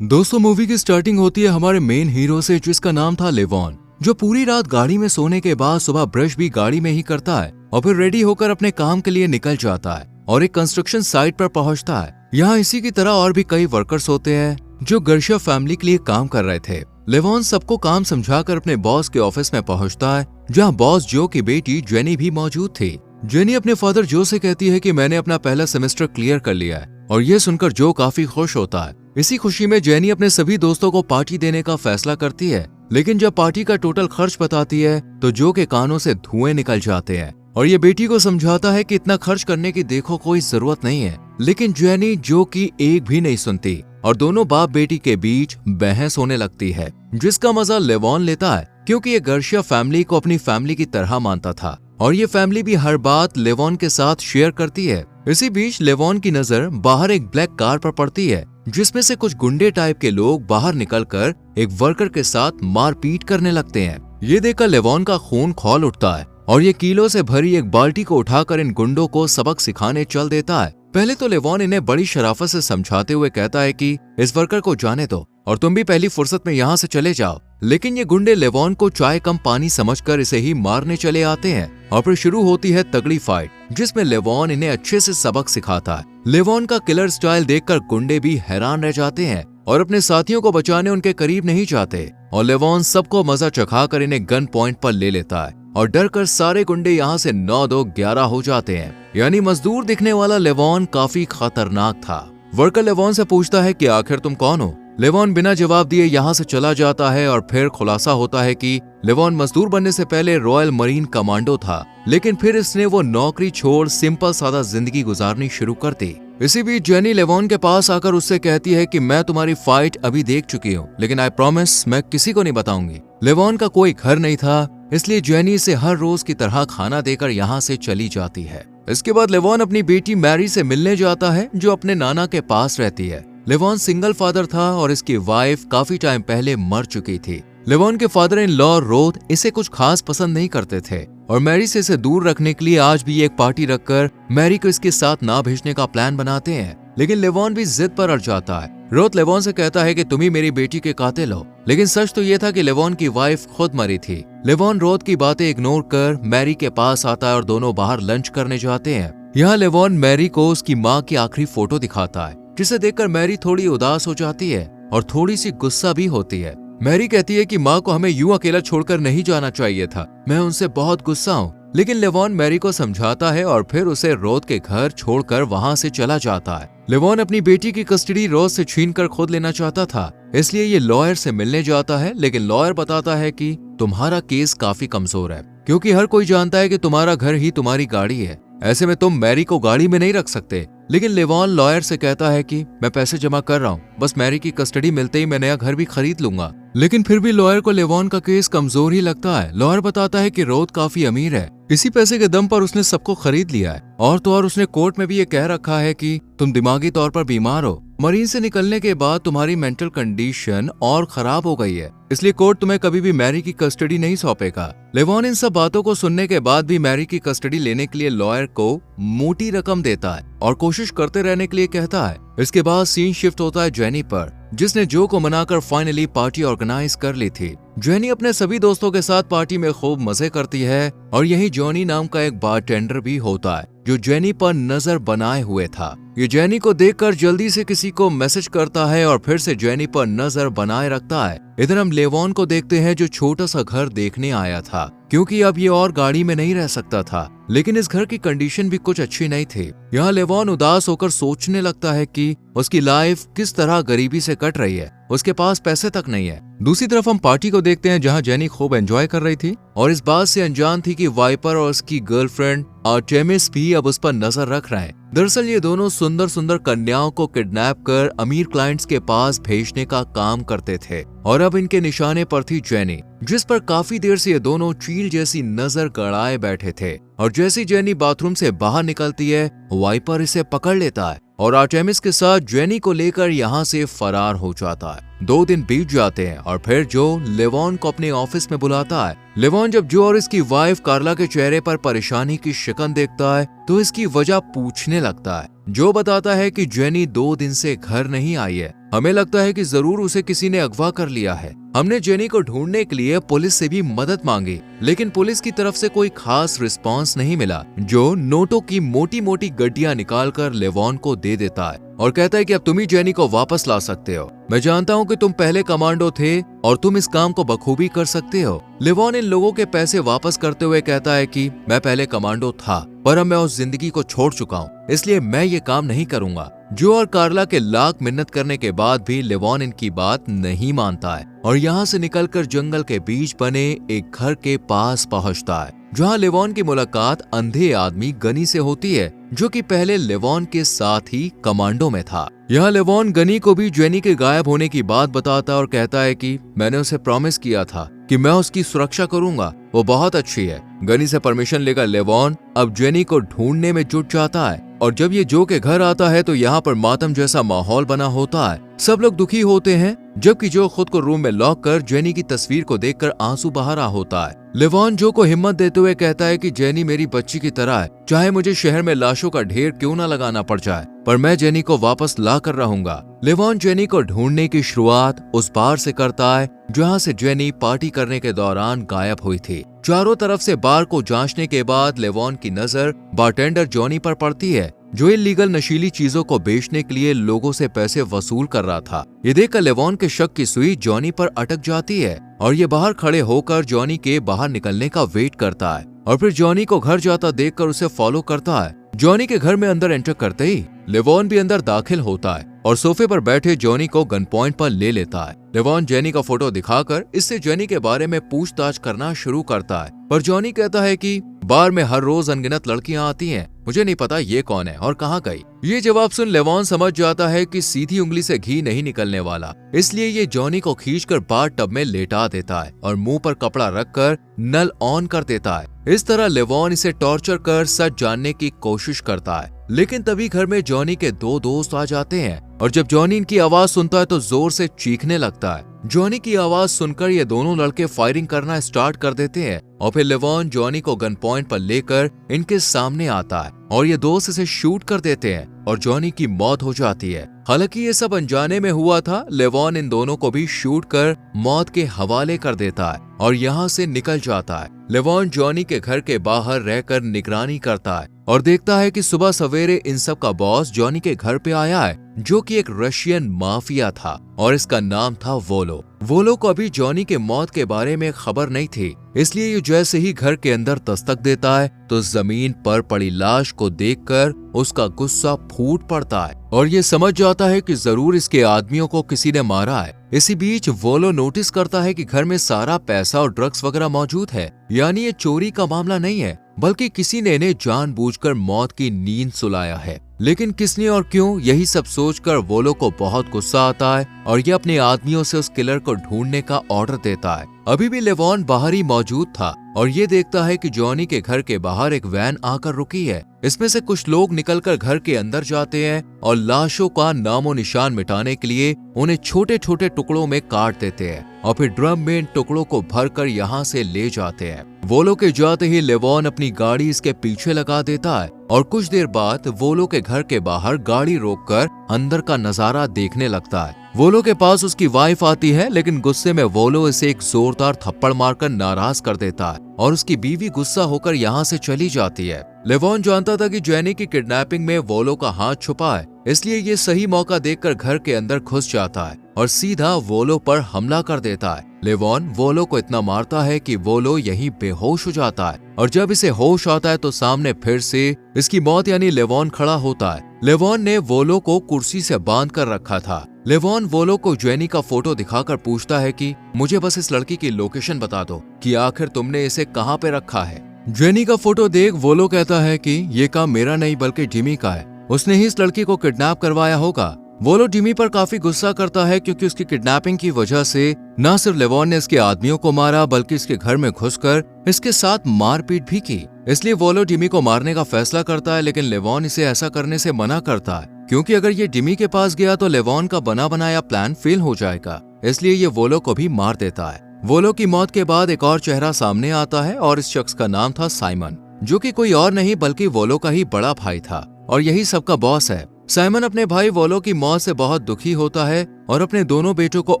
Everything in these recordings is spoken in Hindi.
दोस्तों, मूवी की स्टार्टिंग होती है हमारे मेन हीरो से, जिसका नाम था लेवॉन, जो पूरी रात गाड़ी में सोने के बाद सुबह ब्रश भी गाड़ी में ही करता है और फिर रेडी होकर अपने काम के लिए निकल जाता है और एक कंस्ट्रक्शन साइट पर पहुंचता है। यहाँ इसी की तरह और भी कई वर्कर्स होते हैं जो गर्शिया फैमिली के लिए काम कर रहे थे। लेवॉन सबको काम समझाकर अपने बॉस के ऑफिस में पहुंचता है, जहाँ बॉस जो की बेटी जेनी भी मौजूद थी। जेनी अपने फादर जो से कहती है कि मैंने अपना पहला सेमेस्टर क्लियर कर लिया है, और ये सुनकर जो काफी खुश होता है। इसी खुशी में जेनी अपने सभी दोस्तों को पार्टी देने का फैसला करती है, लेकिन जब पार्टी का टोटल खर्च बताती है तो जो के कानों से धुएं निकल जाते हैं और ये बेटी को समझाता है कि इतना खर्च करने की देखो कोई जरूरत नहीं है। लेकिन जेनी जो की एक भी नहीं सुनती और दोनों बाप बेटी के बीच बहस होने लगती है, जिसका मजा लेवॉन लेता है क्योंकि ये गर्शिया फैमिली को अपनी फैमिली की तरह मानता था और ये फैमिली भी हर बात लेवॉन के साथ शेयर करती है। इसी बीच लेवॉन की नजर बाहर एक ब्लैक कार पर पड़ती है, जिसमें से कुछ गुंडे टाइप के लोग बाहर निकलकर एक वर्कर के साथ मारपीट करने लगते हैं। ये देखकर लेवॉन का खून खौल उठता है और ये कीलों से भरी एक बाल्टी को उठाकर इन गुंडों को सबक सिखाने चल देता है। पहले तो लेवॉन इन्हें बड़ी शराफत से समझाते हुए कहता है कि इस वर्कर को जाने दो और तुम भी पहली फुर्सत में यहाँ से चले जाओ, लेकिन ये गुंडे लेवॉन को चाय कम पानी समझकर इसे ही मारने चले आते हैं और फिर शुरू होती है तगड़ी फाइट, जिसमें लेवॉन इन्हें अच्छे से सबक सिखाता है। लेवॉन का किलर स्टाइल देखकर गुंडे भी हैरान रह जाते हैं और अपने साथियों को बचाने उनके करीब नहीं जाते और लेवॉन सबको मजा चखाकर इन्हें गन पॉइंट पर ले लेता है और डर कर सारे गुंडे यहाँ से 9-2-11 हो जाते हैं। यानी मजदूर दिखने वाला लेवॉन काफी खतरनाक था। वर्कर लेवॉन से पूछता है कि आखिर तुम कौन हो। लेवॉन बिना जवाब दिए यहाँ से चला जाता है और फिर खुलासा होता है कि लेवॉन मजदूर बनने से पहले रॉयल मरीन कमांडो था, लेकिन फिर इसने वो नौकरी छोड़ सिंपल सादा जिंदगी गुजारनी शुरू कर दी। इसी बीच जेनी लेवॉन के पास आकर उससे कहती है कि मैं तुम्हारी फाइट अभी देख चुकी हूँ, लेकिन आई प्रॉमिस मैं किसी को नहीं बताऊंगी। लेवॉन का कोई घर नहीं था, इसलिए जेनी इसे हर रोज की तरह खाना देकर यहाँ से चली जाती है। इसके बाद लेवॉन अपनी बेटी मैरी से मिलने जाता है, जो अपने नाना के पास रहती है। लेवॉन सिंगल फादर था और इसकी वाइफ काफी टाइम पहले मर चुकी थी। लेवॉन के फादर इन लॉ रोथ इसे कुछ खास पसंद नहीं करते थे और मैरी से इसे दूर रखने के लिए आज भी एक पार्टी रखकर मैरी को इसके साथ ना भेजने का प्लान बनाते हैं, लेकिन लेवॉन भी जिद पर अड़ जाता है। रोथ लेवॉन से कहता है कि तुम ही मेरी बेटी के कातिल हो, लेकिन सच तो ये था कि लेवॉन की वाइफ खुद मरी थी। लेवॉन रोथ की बातें इग्नोर कर मैरी के पास आता है और दोनों बाहर लंच करने जाते हैं। यहाँ लेवॉन मैरी को उसकी माँ की आखिरी फोटो दिखाता है, जिसे देखकर मैरी थोड़ी उदास हो जाती है और थोड़ी सी गुस्सा भी होती है। मैरी कहती है कि माँ को हमें यूं अकेला छोड़कर नहीं जाना चाहिए था, मैं उनसे बहुत गुस्सा हूँ। लेकिन लेवॉन मैरी को समझाता है और फिर उसे रोथ के घर छोड़कर वहाँ से चला जाता है। लेवॉन अपनी बेटी की कस्टडी रोथ से छीनकर खुद लेना चाहता था, इसलिए ये लॉयर से मिलने जाता है, लेकिन लॉयर बताता है कि तुम्हारा केस काफी कमजोर है, क्योंकि हर कोई जानता है कि तुम्हारा घर ही तुम्हारी गाड़ी है। ऐसे में तुम मैरी को गाड़ी में नहीं रख सकते। लेकिन लेवॉन लॉयर से कहता है कि मैं पैसे जमा कर रहा हूँ, बस मैरी की कस्टडी मिलते ही मैं नया घर भी खरीद लूंगा। लेकिन फिर भी लॉयर को लेवॉन का केस कमजोर ही लगता है। लॉयर बताता है कि रोथ काफी अमीर है, इसी पैसे के दम पर उसने सबको खरीद लिया है और तो और उसने कोर्ट में भी ये कह रखा है कि तुम दिमागी तौर पर बीमार हो, मरीन से निकलने के बाद तुम्हारी मेंटल कंडीशन और खराब हो गई है, इसलिए कोर्ट तुम्हें कभी भी मैरी की कस्टडी नहीं सौंपेगा। लेवॉन इन सब बातों को सुनने के बाद भी मैरी की कस्टडी लेने के लिए लॉयर को मोटी रकम देता है और कोशिश करते रहने के लिए कहता है। इसके बाद सीन शिफ्ट होता है जेनी पर, जिसने जो को मनाकर फाइनली पार्टी ऑर्गेनाइज कर ली थी। जेनी अपने सभी दोस्तों के साथ पार्टी में खूब मजे करती है और यही जॉनी नाम का एक बारटेंडर भी होता है, जो जेनी पर नजर बनाए हुए था। ये जेनी को देखकर जल्दी से किसी को मैसेज करता है और फिर से जेनी पर नजर बनाए रखता है। इधर हम लेवॉन को देखते हैं, जो छोटा सा घर देखने आया था, क्योंकि अब ये और गाड़ी में नहीं रह सकता था, लेकिन इस घर की कंडीशन भी कुछ अच्छी नहीं थी। यहाँ लेवॉन उदास होकर सोचने लगता है कि उसकी लाइफ किस तरह गरीबी से कट रही है, उसके पास पैसे तक नहीं है। दूसरी तरफ हम पार्टी को देखते हैं, जहाँ जेनी खूब एंजॉय कर रही थी और इस बात से अनजान थी कि वाइपर और उसकी गर्लफ्रेंड आर्टेमिस भी अब उस पर नजर रख रहे हैं। दरअसल ये दोनों सुंदर सुंदर कन्याओं को किडनैप कर अमीर क्लाइंट्स के पास भेजने का काम करते थे और अब इनके निशाने पर थी जेनी, जिस पर काफी देर से ये दोनों चील जैसी नजर गड़ाए बैठे थे। और जैसी जेनी बाथरूम से बाहर निकलती है, वाइपर इसे पकड़ लेता है और आर्टेमिस के साथ जेनी को लेकर यहाँ से फरार हो जाता है। 2 दिन बीत जाते हैं और फिर जो लेवॉन को अपने ऑफिस में बुलाता है। लेवॉन जब जो और इसकी वाइफ कार्ला के चेहरे पर परेशानी की शिकन देखता है तो इसकी वजह पूछने लगता है। जो बताता है कि जेनी 2 दिन से घर नहीं आई है हमें लगता है कि जरूर उसे किसी ने अगवा कर लिया है। हमने जेनी को ढूंढने के लिए पुलिस से भी मदद मांगी, लेकिन पुलिस की तरफ से कोई खास रिस्पांस नहीं मिला, जो नोटों की मोटी मोटी गड्डियां निकालकर लेवॉन को दे देता है और कहता है कि अब तुम ही जेनी को वापस ला सकते हो। मैं जानता हूँ कि तुम पहले कमांडो थे और तुम इस काम को बखूबी कर सकते हो। लेवॉन इन लोगों के पैसे वापस करते हुए कहता है कि मैं पहले कमांडो था, पर अब मैं उस जिंदगी को छोड़ चुका हूँ, इसलिए मैं ये काम नहीं करूंगा। जो और कार्ला के लाख मिन्नत करने के बाद भी लेवॉन इनकी बात नहीं मानता है और यहाँ से निकलकर जंगल के बीच बने एक घर के पास पहुँचता है, जहाँ लेवॉन की मुलाकात अंधे आदमी गनी से होती है, जो कि पहले लेवॉन के साथ ही कमांडो में था। यहाँ लेवॉन गनी को भी जेनी के गायब होने की बात बताता है और कहता है कि मैंने उसे प्रॉमिस किया था कि मैं उसकी सुरक्षा करूंगा, वो बहुत अच्छी है। गनी से परमिशन लेकर लेवॉन अब जेनी को ढूंढने में जुट जाता है और जब ये जो के घर आता है तो यहाँ पर मातम जैसा माहौल बना होता है। सब लोग दुखी होते हैं, जबकि जो खुद को रूम में लॉक कर जेनी की तस्वीर को देखकर आंसू बहा रहा होता है। लेवॉन जो को हिम्मत देते हुए कहता है कि जेनी मेरी बच्ची की तरह है, चाहे मुझे शहर में लाशों का ढेर क्यों न लगाना पड़ जाए, पर मैं जेनी को वापस ला कर रहूंगा। लेवॉन जेनी को ढूंढने की शुरुआत उस बार से करता है जहाँ से जेनी पार्टी करने के दौरान गायब हुई थी। चारों तरफ से बार को जांचने के बाद लेवॉन की नजर बारटेंडर जॉनी पर पड़ती है, जो इलीगल नशीली चीजों को बेचने के लिए लोगों से पैसे वसूल कर रहा था। ये देखकर लेवॉन के शक की सुई जॉनी पर अटक जाती है और ये बाहर खड़े होकर जॉनी के बाहर निकलने का वेट करता है और फिर जॉनी को घर जाता देखकर उसे फॉलो करता है। जॉनी के घर में अंदर एंटर करते ही लेवॉन भी अंदर दाखिल होता है और सोफे पर बैठे जॉनी को गन पॉइंट पर ले लेता है। लेवॉन जेनी का फोटो दिखाकर इससे जेनी के बारे में पूछताछ करना शुरू करता है, पर जॉनी कहता है कि बार में हर रोज अनगिनत लड़कियां आती हैं, मुझे नहीं पता ये कौन है और कहाँ गई। ये जवाब सुन लेवॉन समझ जाता है कि सीधी उंगली से घी नहीं निकलने वाला, इसलिए ये जॉनी को खींचकर बाथ टब में लेटा देता है और मुंह पर कपड़ा रखकर नल ऑन कर देता है। इस तरह लेवॉन इसे टॉर्चर कर सच जानने की कोशिश करता है, लेकिन तभी घर में जॉनी के दो दोस्त आ जाते हैं और जब जॉनी इनकी आवाज सुनता है तो जोर से चीखने लगता है। जॉनी की आवाज सुनकर ये दोनों लड़के फायरिंग करना स्टार्ट कर देते हैं और फिर लेवॉन जॉनी को गन पॉइंट पर लेकर इनके सामने आता है और ये दोस्त इसे शूट कर देते हैं और जॉनी की मौत हो जाती है। हालांकि ये सब अनजाने में हुआ था, लेवॉन इन दोनों को भी शूट कर मौत के हवाले कर देता है और यहाँ से निकल जाता है। लेवॉन जॉनी के घर के बाहर रहकर निगरानी करता है और देखता है कि सुबह सवेरे इन सब का बॉस जॉनी के घर पे आया है, जो कि एक रशियन माफिया था और इसका नाम था वोलो। वोलो को अभी जॉनी के मौत के बारे में खबर नहीं थी, इसलिए ये जैसे ही घर के अंदर दस्तक देता है तो जमीन पर पड़ी लाश को देखकर उसका गुस्सा फूट पड़ता है और ये समझ जाता है कि जरूर इसके आदमियों को किसी ने मारा है। इसी बीच वोलो नोटिस करता है कि घर में सारा पैसा और ड्रग्स वगैरह मौजूद है, यानी ये चोरी का मामला नहीं है, बल्कि किसी ने इन्हें जानबूझकर मौत की नींद सुलाया है। लेकिन किसने और क्यों, यही सब सोचकर वोलो को बहुत गुस्सा आता है और ये अपने आदमियों से उस किलर को ढूंढने का ऑर्डर देता है। अभी भी लेवॉन बाहर ही मौजूद था और ये देखता है कि जॉनी के घर के बाहर एक वैन आकर रुकी है। इसमें से कुछ लोग निकलकर घर के अंदर जाते हैं और लाशों का नामो निशान मिटाने के लिए उन्हें छोटे छोटे टुकड़ों में काट देते हैं और फिर ड्रम में इन टुकड़ों को भरकर यहाँ से ले जाते हैं। वोलो के जाते ही लेवॉन अपनी गाड़ी इसके पीछे लगा देता है और कुछ देर बाद वोलो के घर के बाहर गाड़ी रोककर अंदर का नजारा देखने लगता है। वोलो के पास उसकी वाइफ आती है, लेकिन गुस्से में वोलो इसे एक जोरदार थप्पड़ मारकर नाराज कर देता है और उसकी बीवी गुस्सा होकर यहाँ से चली जाती है। लेवॉन जानता था कि जेनी की किडनैपिंग में वोलो का हाथ छुपा है, इसलिए ये सही मौका देखकर घर के अंदर घुस जाता है और सीधा वोलो पर हमला कर देता है। लेवॉन वोलो को इतना मारता है कि वोलो यहीं बेहोश हो जाता है और जब इसे होश आता है तो सामने फिर से इसकी मौत यानी लेवॉन खड़ा होता है। लेवॉन ने वोलो को कुर्सी से बांध कर रखा था। लेवॉन वोलो को जेनी का फोटो दिखाकर पूछता है कि मुझे बस इस लड़की की लोकेशन बता दो कि आखिर तुमने इसे कहाँ पे रखा है। जेनी का फोटो देख वोलो कहता है कि ये काम मेरा नहीं बल्कि जिमी का है, उसने ही इस लड़की को किडनैप करवाया होगा। वोलो जिमी पर काफी गुस्सा करता है क्योंकि उसकी किडनैपिंग की वजह से न सिर्फ लेवॉन ने इसके आदमियों को मारा बल्कि इसके घर में घुसकर इसके साथ मारपीट भी की। इसलिए वोलो जिमी को मारने का फैसला करता है, लेकिन लेवॉन इसे ऐसा करने से मना करता है क्योंकि अगर ये जिमी के पास गया तो लेवॉन का बना बनाया प्लान फेल हो जाएगा, इसलिए ये वोलो को भी मार देता है। वोलो की मौत के बाद एक और चेहरा सामने आता है और इस शख्स का नाम था साइमन, जो कि कोई और नहीं बल्कि वोलो का ही बड़ा भाई था और यही सबका बॉस है। साइमन अपने भाई वॉलो की मौत से बहुत दुखी होता है और अपने दोनों बेटों को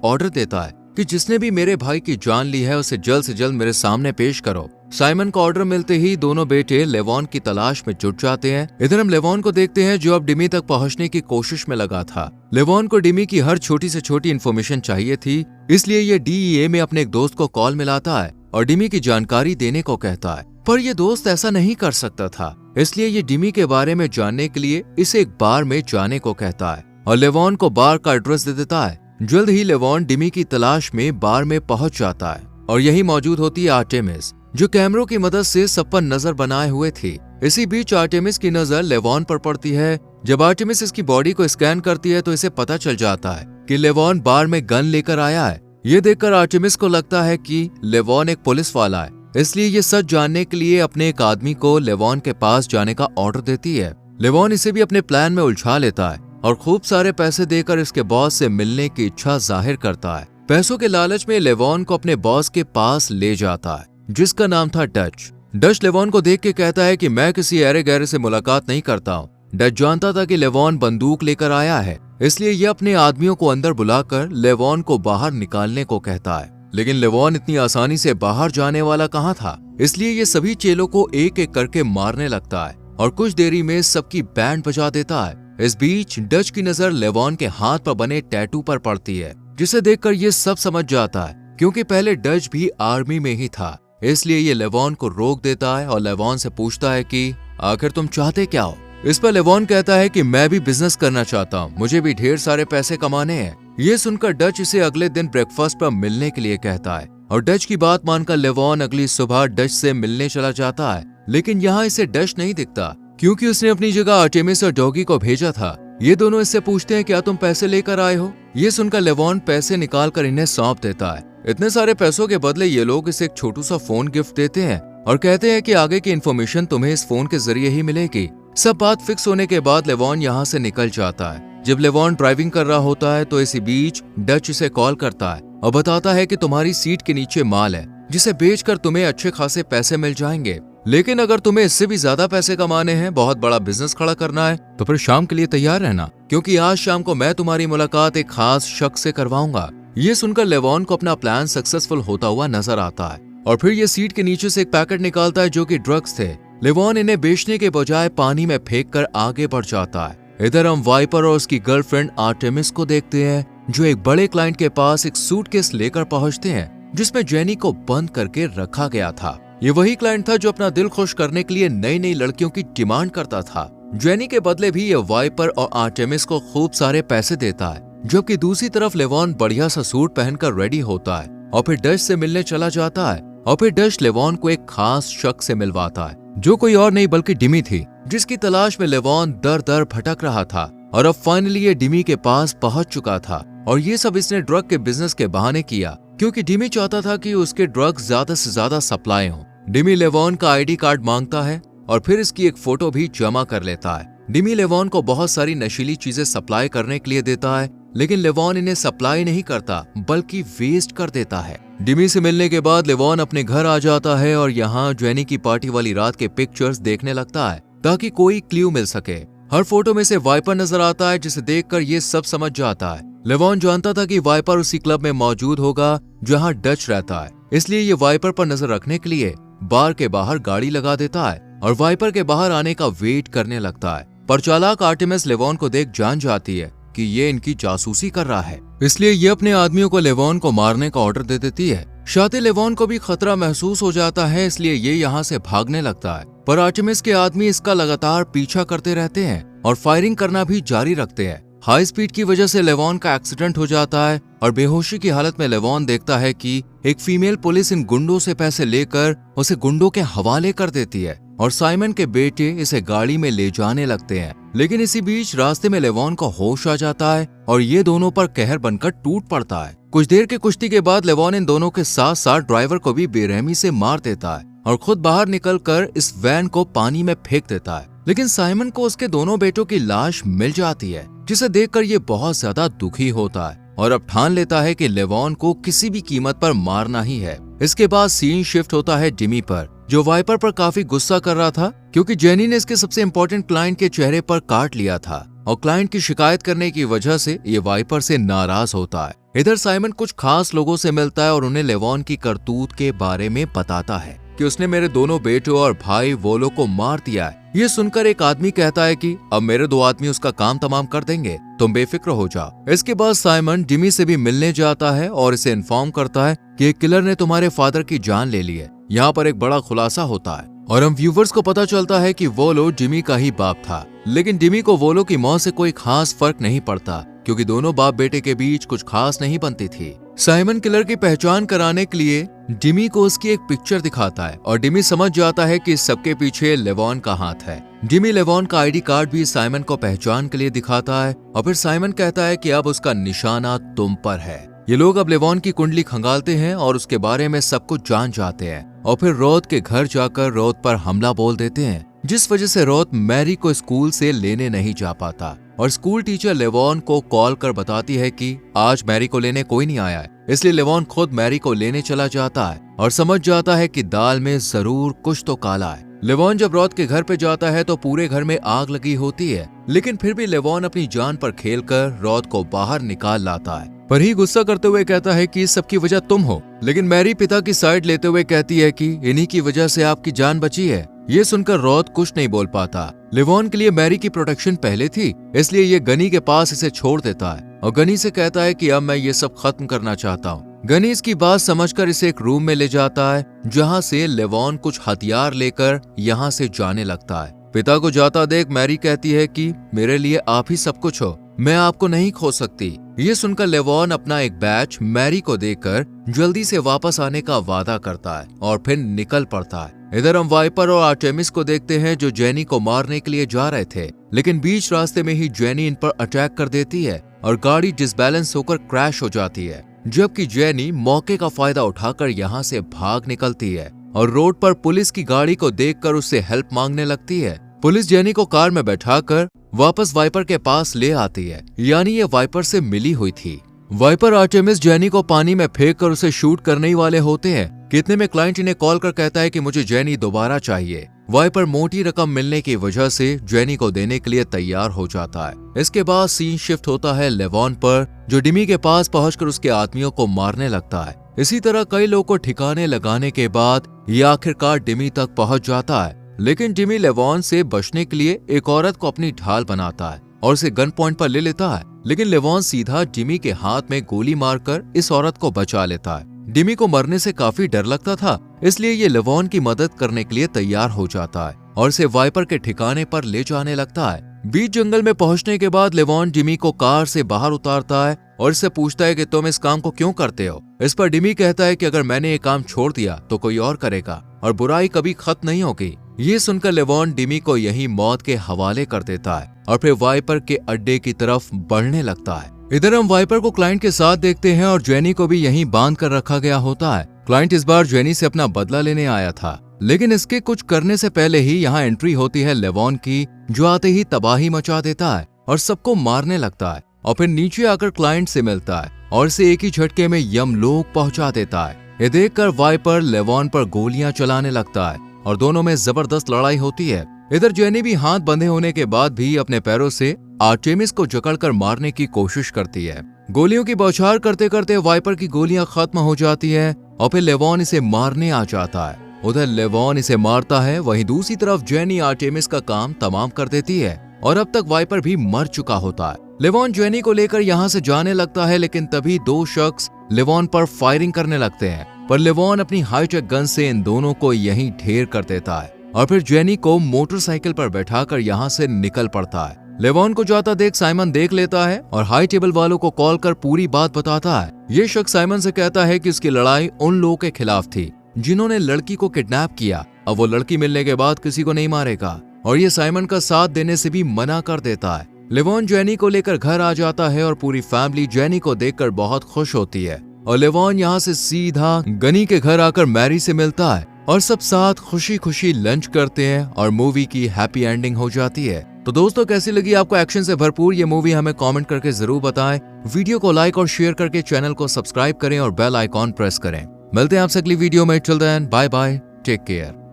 ऑर्डर देता है कि जिसने भी मेरे भाई की जान ली है उसे जल्द से जल्द मेरे सामने पेश करो। साइमन को ऑर्डर मिलते ही दोनों बेटे लेवॉन की तलाश में जुट जाते हैं। इधर हम लेवॉन को देखते हैं जो अब डिमी तक पहुंचने की कोशिश में लगा था। लेवॉन को डिमी की हर छोटी से छोटी इन्फॉर्मेशन चाहिए थी, इसलिए ये DEA में अपने एक दोस्त को कॉल मिलाता है और डिमी की जानकारी देने को कहता है। पर ये दोस्त ऐसा नहीं कर सकता था, इसलिए ये डिमी के बारे में जानने के लिए इसे एक बार में जाने को कहता है और लेवॉन को बार का एड्रेस दे देता है। जल्द ही लेवॉन डिमी की तलाश में बार में पहुंच जाता है और यही मौजूद होती है आर्टेमिस, जो कैमरों की मदद से सब पर नजर बनाए हुए थी। इसी बीच आर्टेमिस की नजर लेवॉन पर पड़ती है। जब आर्टेमिस इसकी बॉडी को स्कैन करती है तो इसे पता चल जाता है कि लेवॉन बार में गन लेकर आया है। ये देखकर आर्टेमिस को लगता है कि लेवॉन एक पुलिस वाला है, इसलिए ये सच जानने के लिए अपने एक आदमी को लेवॉन के पास जाने का ऑर्डर देती है। लेवॉन इसे भी अपने प्लान में उलझा लेता है और खूब सारे पैसे देकर इसके बॉस से मिलने की इच्छा जाहिर करता है। पैसों के लालच में लेवॉन को अपने बॉस के पास ले जाता है, जिसका नाम था डच। डच लेवॉन को देख के कहता है कि मैं किसी ऐरे गहरे से मुलाकात नहीं करता हूँ। डच जानता था कि लेवॉन बंदूक लेकर आया है, इसलिए ये अपने आदमियों को अंदर बुलाकर लेवॉन को बाहर निकालने को कहता है। लेकिन लेवॉन इतनी आसानी से बाहर जाने वाला कहाँ था, इसलिए ये सभी चेलों को एक एक करके मारने लगता है और कुछ देरी में सबकी बैंड बजा देता है। इस बीच डच की नजर लेवॉन के हाथ पर बने टैटू पर पड़ती है, जिसे देखकर ये सब समझ जाता है, क्योंकि पहले डच भी आर्मी में ही था। इसलिए ये लेवॉन को रोक देता है और लेवॉन से पूछता है कि आखिर तुम चाहते क्या हो। इस पर लेवॉन कहता है कि मैं भी बिजनेस करना चाहता हूँ, मुझे भी ढेर सारे पैसे कमाने हैं। ये सुनकर डच इसे अगले दिन ब्रेकफास्ट पर मिलने के लिए कहता है और डच की बात मानकर लेवॉन अगली सुबह डच से मिलने चला जाता है। लेकिन यहाँ इसे डच नहीं दिखता, क्योंकि उसने अपनी जगह आर्टेमिस और डॉगी को भेजा था। ये दोनों इससे पूछते हैं क्या तुम पैसे लेकर आए हो। ये सुनकर लेवॉन पैसे निकाल कर इन्हें सौंप देता है। इतने सारे पैसों के बदले ये लोग इसे एक छोटू सा फोन गिफ्ट देते हैं और कहते हैं कि आगे की इन्फॉर्मेशन तुम्हें इस फोन के जरिए ही मिलेगी। सब बात फिक्स होने के बाद लेवॉन यहाँ से निकल जाता है। जब लेवॉन ड्राइविंग कर रहा होता है तो इसी बीच डच इसे कॉल करता है और बताता है कि तुम्हारी सीट के नीचे माल है, जिसे बेचकर तुम्हें अच्छे खासे पैसे मिल जाएंगे। लेकिन अगर तुम्हें इससे भी ज्यादा पैसे कमाने हैं, बहुत बड़ा बिजनेस खड़ा करना है, तो फिर शाम के लिए तैयार रहना, क्योंकि आज शाम को मैं तुम्हारी मुलाकात एक खास शख्स से करवाऊंगा। ये सुनकर लेवॉन को अपना प्लान सक्सेसफुल होता हुआ नजर आता है और फिर ये सीट के नीचे से एक पैकेट निकालता है जो कि ड्रग्स थे। लेवॉन इन्हें बेचने के बजाय पानी में फेंक कर आगे बढ़ जाता है। इधर हम वाइपर और उसकी गर्लफ्रेंड आर्टेमिस को देखते हैं, जो एक बड़े क्लाइंट के पास एक सूटकेस लेकर पहुंचते हैं जिसमें जेनी को बंद करके रखा गया था। ये वही क्लाइंट था जो अपना दिल खुश करने के लिए नई नई लड़कियों की डिमांड करता था। जेनी के बदले भी ये वाइपर और आर्टेमिस को खूब सारे पैसे देता है, जबकि दूसरी तरफ लेवॉन बढ़िया सा सूट पहनकर रेडी होता है और फिर डच से मिलने चला जाता है। और फिर डच लेवॉन को एक खास शख्स से मिलवाता है, जो कोई और नहीं बल्कि डिमी थी, जिसकी तलाश में लेवॉन दर दर भटक रहा था। और अब फाइनली ये डिमी के पास पहुंच चुका था और ये सब इसने ड्रग के बिजनेस के बहाने किया, क्योंकि डिमी चाहता था कि उसके ड्रग ज्यादा से ज्यादा सप्लाई हो। डिमी लेवॉन का ID कार्ड मांगता है और फिर इसकी एक फोटो भी जमा कर लेता है। डिमी लेवॉन को बहुत सारी नशीली चीजें सप्लाई करने के लिए देता है, लेकिन लेवॉन इन्हें सप्लाई नहीं करता बल्कि वेस्ट कर देता है। डिमी से मिलने के बाद लेवॉन अपने घर आ जाता है और यहाँ जेनी की पार्टी वाली रात के पिक्चर्स देखने लगता है ताकि कोई क्ल्यू मिल सके। हर फोटो में से वाइपर नजर आता है, जिसे देखकर ये सब समझ जाता है। लेवॉन जानता था कि वाइपर उसी क्लब में मौजूद होगा जहाँ डच रहता है, इसलिए ये वाइपर पर नजर रखने के लिए बार के बाहर गाड़ी लगा देता है और वाइपर के बाहर आने का वेट करने लगता है। पर चालाक आर्टेमिस लेवॉन को देख जान जाती है कि ये इनकी जासूसी कर रहा है, इसलिए ये अपने आदमियों को लेवॉन को मारने का ऑर्डर दे देती है। शातिर लेवॉन को भी खतरा महसूस हो जाता है, इसलिए ये यहाँ से भागने लगता है। पर आर्टेमिस के आदमी इसका लगातार पीछा करते रहते हैं और फायरिंग करना भी जारी रखते हैं। हाई स्पीड की वजह से लेवॉन का एक्सीडेंट हो जाता है और बेहोशी की हालत में लेवॉन देखता है कि एक फीमेल पुलिस इन गुंडों से पैसे लेकर उसे गुंडों के हवाले कर देती है और साइमन के बेटे इसे गाड़ी में ले जाने लगते हैं। लेकिन इसी बीच रास्ते में लेवॉन को होश आ जाता है और ये दोनों पर कहर बनकर टूट पड़ता है। कुछ देर की कुश्ती के बाद लेवॉन इन दोनों के साथ साथ ड्राइवर को भी बेरहमी से मार देता है और खुद बाहर निकलकर इस वैन को पानी में फेंक देता है। लेकिन साइमन को उसके दोनों बेटों की लाश मिल जाती है, जिसे देखकर ये बहुत ज्यादा दुखी होता है और अब ठान लेता है कि लेवॉन को किसी भी कीमत पर मारना ही है। इसके बाद सीन शिफ्ट होता है डिमी पर, जो वाइपर पर काफी गुस्सा कर रहा था क्योंकि जेनी ने इसके सबसे इम्पोर्टेंट क्लाइंट के चेहरे पर काट लिया था और क्लाइंट की शिकायत करने की वजह से ये वाइपर से नाराज होता है। इधर साइमन कुछ खास लोगों से मिलता है और उन्हें लेवॉन की करतूत के बारे में बताता है कि उसने मेरे दोनों बेटों और भाई वोलो को मार दिया है। ये सुनकर एक आदमी कहता है कि अब मेरे 2 आदमी उसका काम तमाम कर देंगे, तुम बेफिक्र हो जाओ। इसके बाद साइमन जिमी से भी मिलने जाता है और इसे इन्फॉर्म करता है कि एक किलर ने तुम्हारे फादर की जान ले ली है। यहाँ पर एक बड़ा खुलासा होता है और हम व्यूवर्स को पता चलता है कि वोलो जिमी का ही बाप था, लेकिन जिमी को वोलो की मौत से कोई खास फर्क नहीं पड़ता क्योंकि दोनों बाप बेटे के बीच कुछ खास नहीं बनती थी। साइमन किलर की पहचान कराने के लिए जिमी को उसकी एक पिक्चर दिखाता है और जिमी समझ जाता है कि इस सबके पीछे लेवॉन का हाथ है। जिमी लेवॉन का आईडी कार्ड भी साइमन को पहचान के लिए दिखाता है और फिर साइमन कहता है कि अब उसका निशाना तुम पर है। ये लोग अब लेवॉन की कुंडली खंगालते हैं और उसके बारे में सब कुछ जान जाते हैं और फिर रोथ के घर जाकर रोथ पर हमला बोल देते हैं, जिस वजह से रोथ मैरी को स्कूल से लेने नहीं जा पाता और स्कूल टीचर लेवॉन को कॉल कर बताती है कि आज मैरी को लेने कोई नहीं आया है। इसलिए लेवॉन खुद मैरी को लेने चला जाता है और समझ जाता है कि दाल में जरूर कुछ तो काला है। लेवॉन जब रोथ के घर पे जाता है तो पूरे घर में आग लगी होती है, लेकिन फिर भी लेवॉन अपनी जान पर खेलकर रोथ को बाहर निकाल लाता है। पर ही गुस्सा करते हुए कहता है कि इस सब की वजह तुम हो, लेकिन मैरी पिता की साइड लेते हुए कहती है कि इन्हीं की वजह से आपकी जान बची है। ये सुनकर रोथ कुछ नहीं बोल पाता। लेवॉन के लिए मैरी की प्रोटेक्शन पहले थी, इसलिए ये गनी के पास इसे छोड़ देता है और गनी से कहता है कि अब मैं ये सब खत्म करना चाहता हूँ। गनी इसकी बात समझकर इसे एक रूम में ले जाता है जहाँ से लेवॉन कुछ हथियार लेकर यहाँ से जाने लगता है। पिता को जाता देख मैरी कहती है कि मेरे लिए आप ही सब कुछ हो, मैं आपको नहीं खो सकती। ये सुनकर लेवॉन अपना एक बैच मैरी को देकर जल्दी से वापस आने का वादा करता है और फिर निकल पड़ता है। इधर हम वाइपर और आर्टेमिस को देखते हैं जो जेनी को मारने के लिए जा रहे थे, लेकिन बीच रास्ते में ही जेनी इन पर अटैक कर देती है और गाड़ी डिसबैलेंस होकर क्रैश हो जाती है, जबकि जेनी मौके का फायदा उठाकर यहाँ से भाग निकलती है और रोड पर पुलिस की गाड़ी को देखकर उससे हेल्प मांगने लगती है। पुलिस जेनी को कार में बैठाकर वापस वाइपर के पास ले आती है, यानी ये वाइपर से मिली हुई थी। वाइपर आर्टेमिस जेनी को पानी में फेंक कर उसे शूट करने ही वाले होते हैं कि इतने में क्लाइंट इन्हें कॉल कर कहता है कि मुझे जेनी दोबारा चाहिए। वाइपर मोटी रकम मिलने की वजह से जेनी को देने के लिए तैयार हो जाता है। इसके बाद सीन शिफ्ट होता है लेवॉन पर, जो डिमी के पास पहुंचकर उसके आदमियों को मारने लगता है। इसी तरह कई लोगों को ठिकाने लगाने के बाद ये आखिरकार डिमी तक पहुंच जाता है, लेकिन डिमी लेवॉन से बचने के लिए एक औरत को अपनी ढाल बनाता है और उसे गन पॉइंट पर ले लेता है, लेकिन लेवॉन सीधा डिमी के हाथ में गोली मारकर इस औरत को बचा लेता है। डिमी को मरने से काफी डर लगता था, इसलिए ये लेवॉन की मदद करने के लिए तैयार हो जाता है और इसे वाइपर के ठिकाने पर ले जाने लगता है। बीच जंगल में पहुंचने के बाद लेवॉन डिमी को कार से बाहर उतारता है और इससे पूछता है कि तुम इस काम को क्यों करते हो। इस पर डिमी कहता है कि अगर मैंने ये काम छोड़ दिया तो कोई और करेगा और बुराई कभी खत्म नहीं होगी। ये सुनकर लेवॉन डिमी को यही मौत के हवाले कर देता है और फिर वाइपर के अड्डे की तरफ बढ़ने लगता है। इधर हम वाइपर को क्लाइंट के साथ देखते हैं और जेनी को भी यहीं बांध कर रखा गया होता है। क्लाइंट इस बार जेनी से अपना बदला लेने आया था, लेकिन इसके कुछ करने से पहले ही यहाँ एंट्री होती है लेवॉन की, जो आते ही तबाही मचा देता है और सबको मारने लगता है और फिर नीचे आकर क्लाइंट से मिलता है और इसे एक ही झटके में यमलोक पहुंचा देता है। ये देखकर वाइपर लेवॉन पर गोलियां चलाने लगता है और दोनों में जबरदस्त लड़ाई होती है। इधर जेनी भी हाथ बंधे होने के बाद भी अपने पैरों से आर्टेमिस को जकड़कर मारने की कोशिश करती है। गोलियों की बौछार करते करते वाइपर की गोलियां खत्म हो जाती है और फिर लेवॉन इसे मारने आ जाता है। उधर लेवॉन इसे मारता है, वहीं दूसरी तरफ जेनी आर्टेमिस का काम तमाम कर देती है और अब तक वाइपर भी मर चुका होता है। लेवॉन जेनी को लेकर यहाँ से जाने लगता है, लेकिन तभी 2 शख्स लेवॉन पर फायरिंग करने लगते हैं, पर लेवॉन अपनी हाईटेक गन से इन दोनों को यहीं ढेर कर देता है और फिर जेनी को मोटरसाइकिल पर बैठाकर यहाँ से निकल पड़ता है। लेवॉन को जाता देख साइमन देख लेता है और हाई टेबल वालों को कॉल कर पूरी बात बताता है। ये शख्स साइमन से कहता है कि उसकी लड़ाई उन लोगों के खिलाफ थी जिन्होंने लड़की को किडनैप किया। अब वो लड़की मिलने के बाद किसी को नहीं मारेगा और ये साइमन का साथ देने से भी मना कर देता है। लेवॉन जेनी को लेकर घर आ जाता है और पूरी फैमिली जेनी को देखकर बहुत खुश होती है और लेवॉन यहाँ से सीधा गनी के घर आकर मैरी से मिलता है और सब साथ खुशी खुशी लंच करते हैं और मूवी की हैप्पी एंडिंग हो जाती है। तो दोस्तों, कैसी लगी आपको एक्शन से भरपूर ये मूवी, हमें कमेंट करके जरूर बताएं। वीडियो को लाइक और शेयर करके चैनल को सब्सक्राइब करें और बेल आइकॉन प्रेस करें। मिलते हैं आपसे अगली वीडियो में। Till then, bye bye, take care.